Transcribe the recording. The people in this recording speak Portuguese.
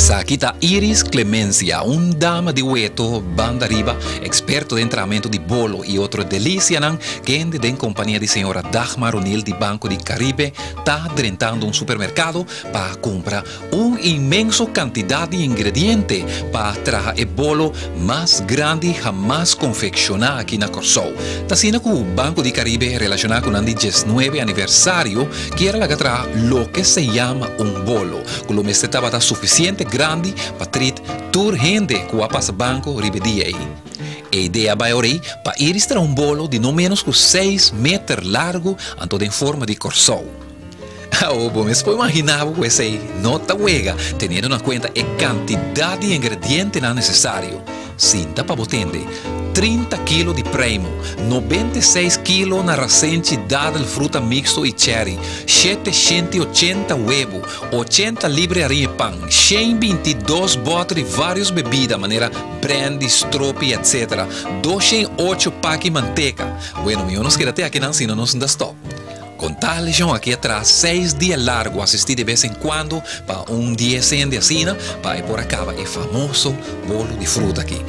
Aqui está Iris Clemencia, dama de hueto, banda arriba, experto de entrenamiento de bolo e outro delícia, que ande em companhia de senhora Dagmar O'Neill de Banco de Caribe, está drentando supermercado para comprar imenso quantidade de ingredientes para trazer o bolo mais grande jamás confeccionado aqui na Corsou. Está sendo que o Banco de Caribe relacionado com o 19 aniversário, que era lo que se chama bolo, que o mestre estava suficiente grande para trazer toda gente que passa banco ribedia aí. A ideia vai para Iris ter bolo de não menos que 6 metros largo, todo em forma de corsou. Mas pode imaginar que essa nota huega, tendo em conta a quantidade de ingredientes necessários. Sinta para botende 30 kg de prêmio, 96 kg na recente dada de fruta mixto e cherry, 780 huevos, 80 libras de harinha pão, 122 botas de várias bebidas, maneira brandy, stroopy, etc. 208 packs de manteca. Bueno, eu não quero até aqui não, senão não se dá stop. Com tal legião aqui atrás, 6 dias largos, assistir de vez em quando para dia sem de assina, para ir por acaba, é famoso bolo de fruta aqui.